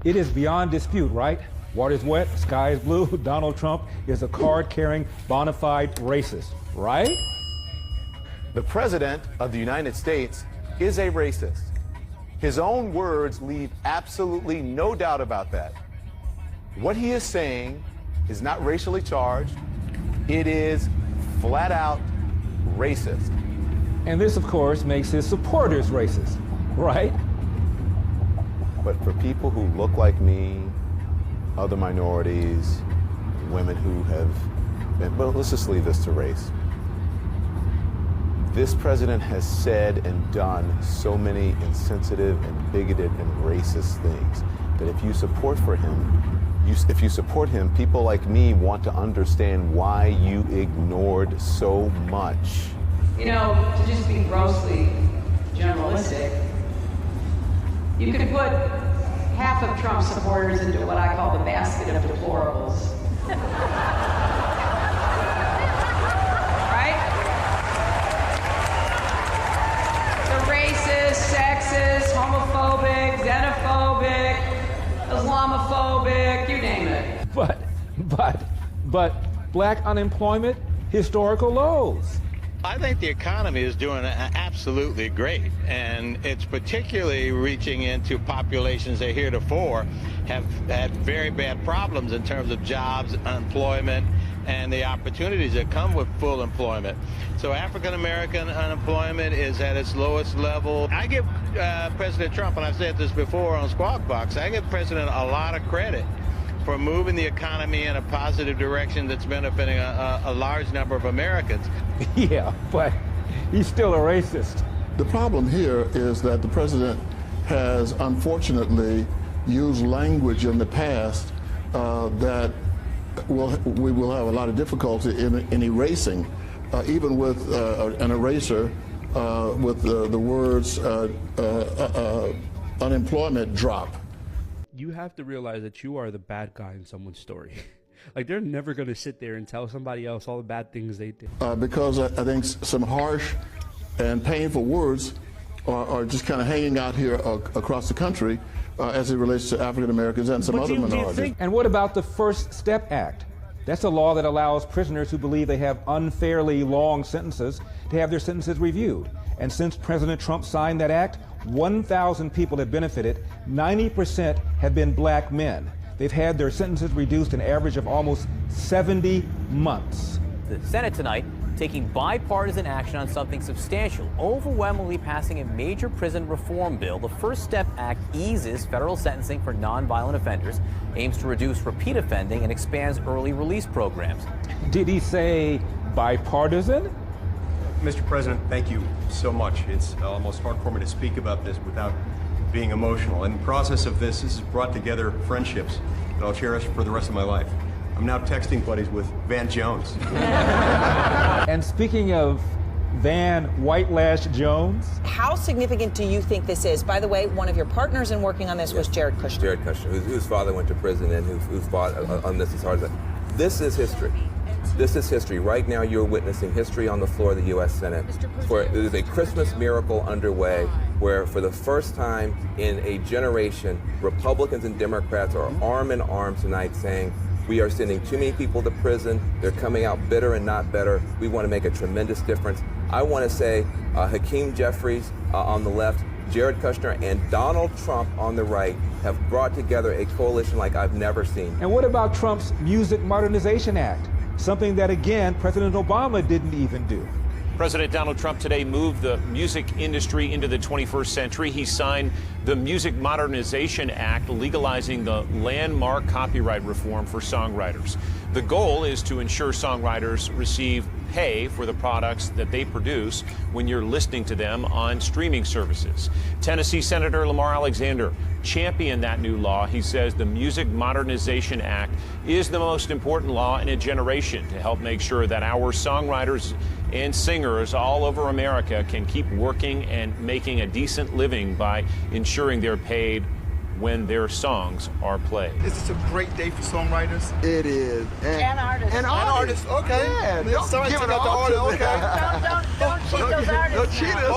It is beyond dispute, right? Water's wet, sky is blue, Donald Trump is a card-carrying, bona fide racist, right? The President of the United States is a racist. His own words leave absolutely no doubt about that. What he is saying is not racially charged. It is flat out racist. And this, of course, makes his supporters racist, right? But for people who look like me, other minorities, women who have been, well, let's just leave this to race. This president has said and done so many insensitive and bigoted and racist things that if you support him, people like me want to understand why you ignored so much. You know, to just be grossly generalistic, you could put half of Trump's supporters into what I call the basket of deplorables. Right? The racist, sexist, homophobic, xenophobic, Islamophobic, you name it. But black unemployment, historical lows. I think the economy is doing absolutely great, and it's particularly reaching into populations that heretofore have had very bad problems in terms of jobs, unemployment, and the opportunities that come with full employment. So African American unemployment is at its lowest level. I give President Trump, and I've said this before on Squawk Box, I give President a lot of credit for moving the economy in a positive direction that's benefiting a large number of Americans. Yeah, but he's still a racist. The problem here is that the president has unfortunately used language in the past that we will have a lot of difficulty in erasing, even with an eraser with the words unemployment drop. You have to realize that you are the bad guy in someone's story. Like, they're never going to sit there and tell somebody else all the bad things they did. Because I think some harsh and painful words are just kind of hanging out here across the country as it relates to African Americans and some other minorities. And what about the First Step Act? That's a law that allows prisoners who believe they have unfairly long sentences to have their sentences reviewed. And since President Trump signed that act, 1,000 people have benefited. 90% have been black men. They've had their sentences reduced an average of almost 70 months. The Senate tonight taking bipartisan action on something substantial, overwhelmingly passing a major prison reform bill. The First Step Act eases federal sentencing for nonviolent offenders, aims to reduce repeat offending, and expands early release programs. Did he say bipartisan? Mr. President, thank you so much. It's almost hard for me to speak about this without being emotional. In the process of this has brought together friendships that I'll cherish for the rest of my life. I'm now texting buddies with Van Jones. And speaking of Van White Lash Jones. How significant do you think this is? By the way, one of your partners in working on this was Jared Kushner. Jared Kushner, whose father went to prison and who's fought on this as hard as that. This is history. This is history. Right now you're witnessing history on the floor of the U.S. Senate. There is a Christmas miracle underway where for the first time in a generation, Republicans and Democrats are arm in arm tonight saying, we are sending too many people to prison. They're coming out bitter and not better. We want to make a tremendous difference. I want to say Hakeem Jeffries on the left, Jared Kushner, and Donald Trump on the right have brought together a coalition like I've never seen. And what about Trump's Music Modernization Act? Something that, again, President Obama didn't even do. President Donald Trump today moved the music industry into the 21st century. He signed the Music Modernization Act, legalizing the landmark copyright reform for songwriters. The goal is to ensure songwriters receive pay for the products that they produce when you're listening to them on streaming services. Tennessee Senator Lamar Alexander championed that new law. He says the Music Modernization Act is the most important law in a generation to help make sure that our songwriters and singers all over America can keep working and making a decent living by ensuring they're paid when their songs are played. This is a great day for songwriters. It is. And artists. And artists. Okay. Yeah, Give it up to artists. Okay. Don't cheat those artists. No cheaters.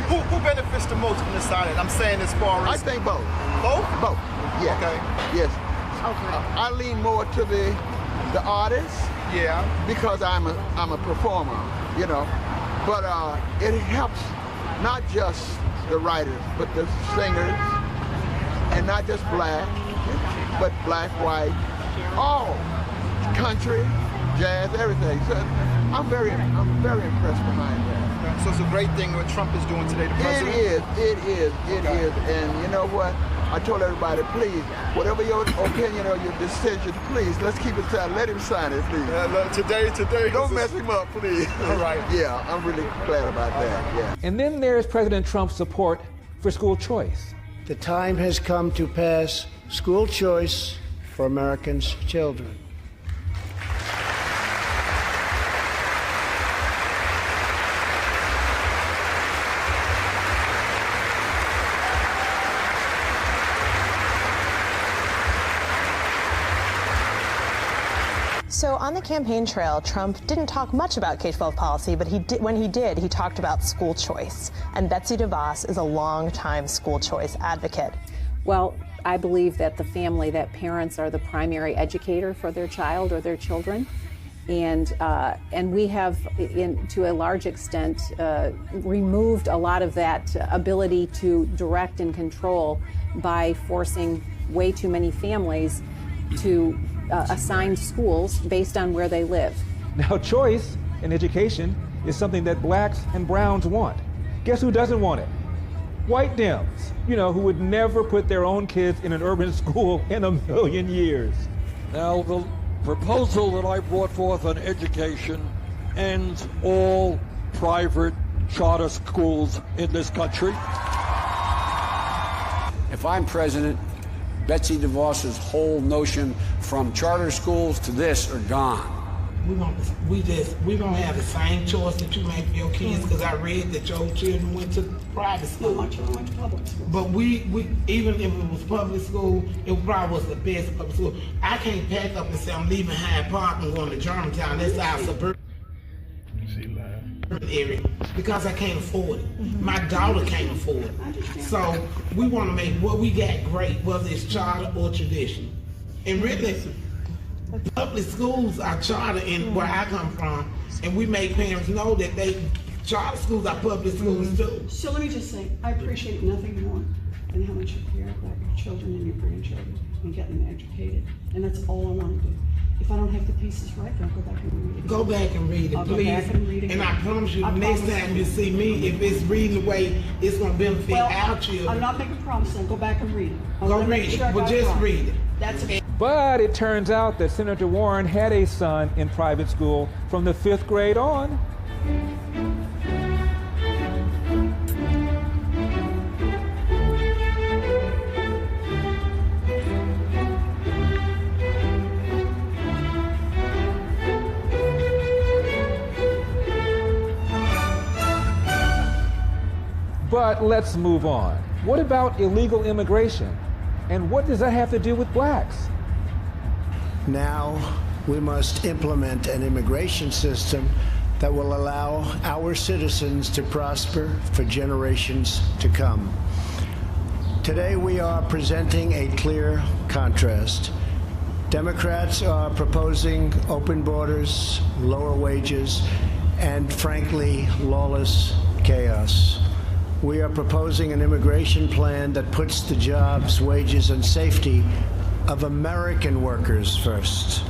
Who benefits the most from this side? I'm saying as far as... I think both. Both? Both, yeah. Okay. Yes. Okay. I lean more to the artist. Yeah. Because I'm a performer, you know. But it helps not just the writers, but the singers, and not just black, but black, white, all, country, jazz, everything. So I'm very impressed behind that. So it's a great thing what Trump is doing today, the president? It is. And you know what? I told everybody, please, whatever your opinion or your decision, please, let's keep it tight. Let him sign it, please. Today. Don't mess him up, please. All right. Yeah, I'm really glad about that, yeah. And then there's President Trump's support for school choice. The time has come to pass school choice for Americans' children. So on the campaign trail, Trump didn't talk much about K-12 policy, but when he did, he talked about school choice. And Betsy DeVos is a longtime school choice advocate. Well, I believe that the family, that parents are the primary educator for their child or their children. And we have, to a large extent, removed a lot of that ability to direct and control by forcing way too many families to assign schools based on where they live. Now, choice in education is something that blacks and browns want. Guess who doesn't want it? White Dems, who would never put their own kids in an urban school in a million years. Now, the proposal that I brought forth on education ends all private charter schools in this country. If I'm president, Betsy DeVos's whole notion from charter schools to this are gone. We gonna have the same choice that you make for your kids, because I read that your children went to private school. No, my children went to public school. But we even if it was public school, it probably was the best public school. I can't pack up and say I'm leaving Hyde Park and going to Germantown. That's our suburban area, because I can't afford it. My daughter can't afford it. So we want to make what we got great, whether it's charter or traditional. And really, public schools are charter in where I come from, and we make parents know that charter schools are public schools too. So let me just say, I appreciate nothing more than how much you care about your children and your grandchildren and getting them educated. And that's all I want to do. If I don't have the pieces right, I'll go back and read it. Go back and read it, I'll please. Go back and read it. And I promise you, next time you see me, if it's reading the way it's going to benefit our children. I'm not making promises. Go back and read it. Go read it, but just read it. That's it. But it turns out that Senator Warren had a son in private school from the 5th grade on. But let's move on. What about illegal immigration? And what does that have to do with blacks? Now we must implement an immigration system that will allow our citizens to prosper for generations to come. Today we are presenting a clear contrast. Democrats are proposing open borders, lower wages, and frankly, lawless chaos. We are proposing an immigration plan that puts the jobs, wages, and safety of American workers first.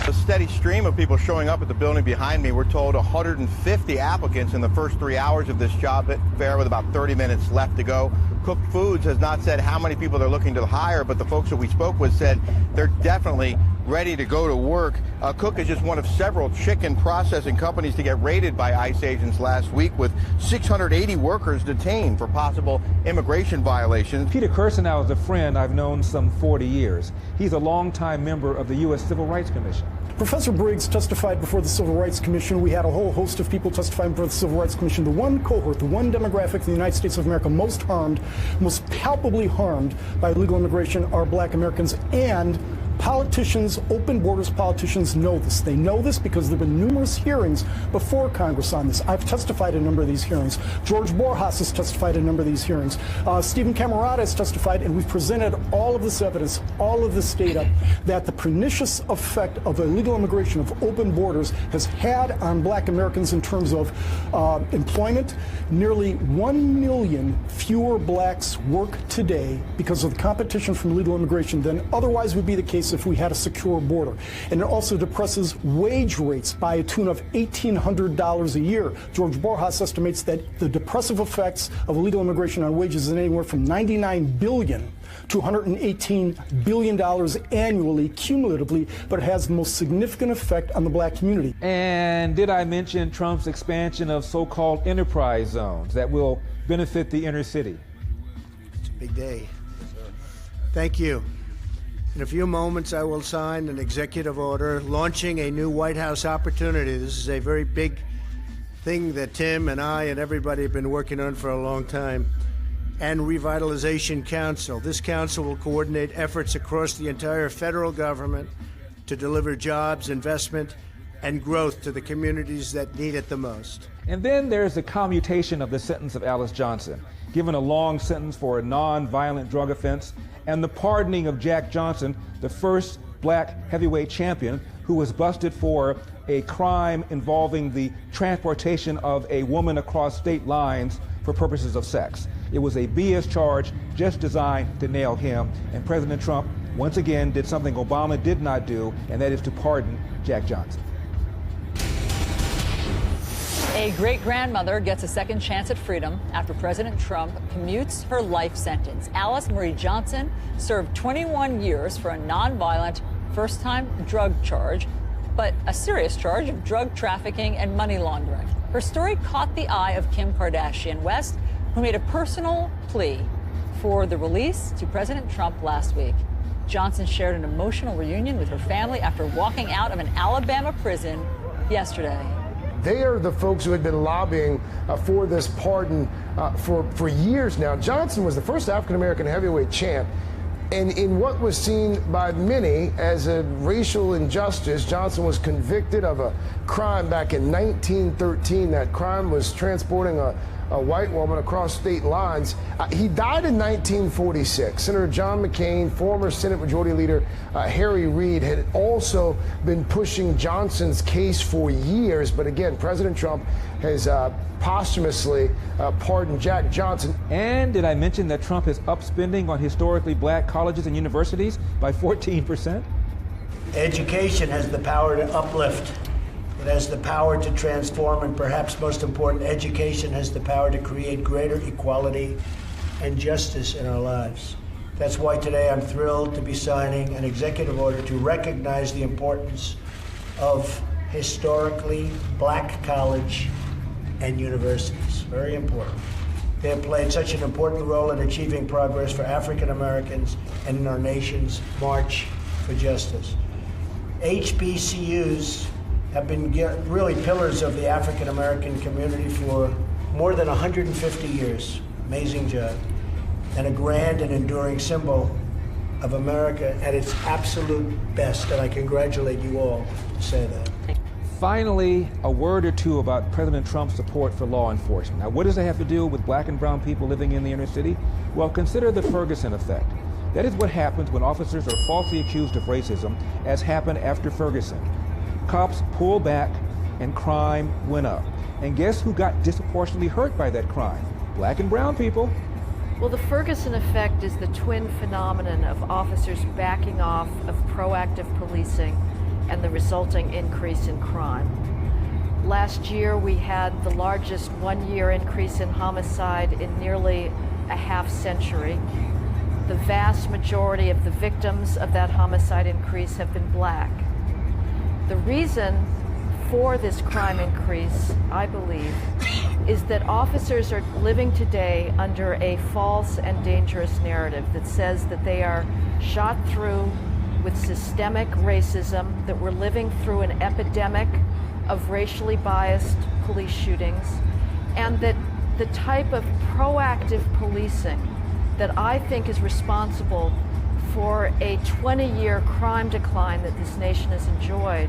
A steady stream of people showing up at the building behind me. We're told 150 applicants in the first 3 hours of this job fair, with about 30 minutes left to go. Cook Foods has not said how many people they're looking to hire, but the folks that we spoke with said they're definitely ready to go to work. Cook is just one of several chicken processing companies to get raided by ICE agents last week, with 680 workers detained for possible immigration violations. Peter Kirsanow is a friend I've known some 40 years. He's a longtime member of the U.S. Civil Rights Commission. Professor Briggs testified before the Civil Rights Commission. We had a whole host of people testifying before the Civil Rights Commission. The one cohort, the one demographic in the United States of America most harmed, most palpably harmed by illegal immigration are black Americans, and Politicians, open borders politicians know this. They know this because there have been numerous hearings before Congress on this. I've testified at a number of these hearings. George Borjas has testified at a number of these hearings. Stephen Camarada has testified, and we've presented all of this evidence, all of this data, that the pernicious effect of illegal immigration, of open borders, has had on black Americans in terms of employment. Nearly 1 million fewer blacks work today because of the competition from illegal immigration than otherwise would be the case if we had a secure border. And it also depresses wage rates by a tune of $1,800 a year. George Borjas estimates that the depressive effects of illegal immigration on wages is anywhere from $99 billion to $118 billion annually, cumulatively, but it has the most significant effect on the black community. And did I mention Trump's expansion of so-called enterprise zones that will benefit the inner city? It's a big day. Thank you. In a few moments, I will sign an executive order launching a new White House opportunity. This is a very big thing that Tim and I and everybody have been working on for a long time. And Revitalization Council. This council will coordinate efforts across the entire federal government to deliver jobs, investment, and growth to the communities that need it the most. And then there's the commutation of the sentence of Alice Johnson, given a long sentence for a non-violent drug offense, and the pardoning of Jack Johnson, the first black heavyweight champion who was busted for a crime involving the transportation of a woman across state lines for purposes of sex. It was a BS charge just designed to nail him, and President Trump once again did something Obama did not do, and that is to pardon Jack Johnson. A great-grandmother gets a second chance at freedom after President Trump commutes her life sentence. Alice Marie Johnson served 21 years for a nonviolent first-time drug charge, but a serious charge of drug trafficking and money laundering. Her story caught the eye of Kim Kardashian West, who made a personal plea for the release to President Trump last week. Johnson shared an emotional reunion with her family after walking out of an Alabama prison yesterday. They are the folks who had been lobbying for this pardon for years now. Johnson was the first African-American heavyweight champ. And in what was seen by many as a racial injustice, Johnson was convicted of a crime back in 1913. That crime was transporting a white woman across state lines. He died in 1946. Senator John McCain, former Senate Majority Leader Harry Reid had also been pushing Johnson's case for years. But again, President Trump has posthumously pardoned Jack Johnson. And did I mention that Trump has upped spending on historically black colleges and universities by 14%? Education has the power to uplift. It has the power to transform, and perhaps most important, education has the power to create greater equality and justice in our lives. That's why today I'm thrilled to be signing an executive order to recognize the importance of historically black college and universities. Very important. They have played such an important role in achieving progress for African Americans and in our nation's march for justice. HBCUs have been really pillars of the African American community for more than 150 years. Amazing job. And a grand and enduring symbol of America at its absolute best. And I congratulate you all to say that. Finally, a word or two about President Trump's support for law enforcement. Now, what does that have to do with black and brown people living in the inner city? Well, consider the Ferguson effect. That is what happens when officers are falsely accused of racism, as happened after Ferguson. Cops pulled back and crime went up. And guess who got disproportionately hurt by that crime? Black and brown people. Well, the Ferguson effect is the twin phenomenon of officers backing off of proactive policing and the resulting increase in crime. Last year, we had the largest one-year increase in homicide in nearly a half century. The vast majority of the victims of that homicide increase have been black. The reason for this crime increase, I believe, is that officers are living today under a false and dangerous narrative that says that they are shot through with systemic racism, that we're living through an epidemic of racially biased police shootings, and that the type of proactive policing that I think is responsible for a 20-year crime decline that this nation has enjoyed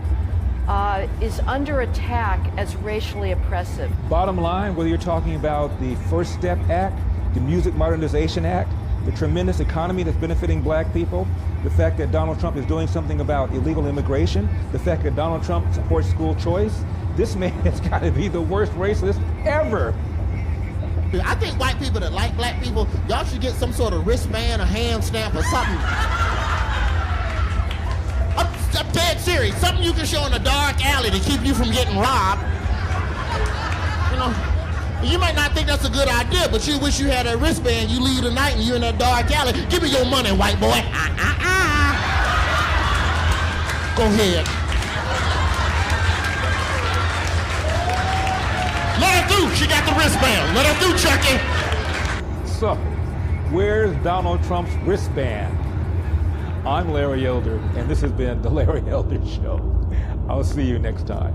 is under attack as racially oppressive. Bottom line, whether you're talking about the First Step Act, the Music Modernization Act, the tremendous economy that's benefiting black people, the fact that Donald Trump is doing something about illegal immigration, the fact that Donald Trump supports school choice, this man has got to be the worst racist ever. I think white people that like black people, y'all should get some sort of wristband, a hand stamp, or something. I'm dead serious. Something you can show in a dark alley to keep you from getting robbed. You know, you might not think that's a good idea, but you wish you had a wristband. You leave tonight and you're in that dark alley. Give me your money, white boy. Go ahead. Let her through. She got the wristband. Let her through, Chucky. So, where's Donald Trump's wristband? I'm Larry Elder, and this has been The Larry Elder Show. I'll see you next time.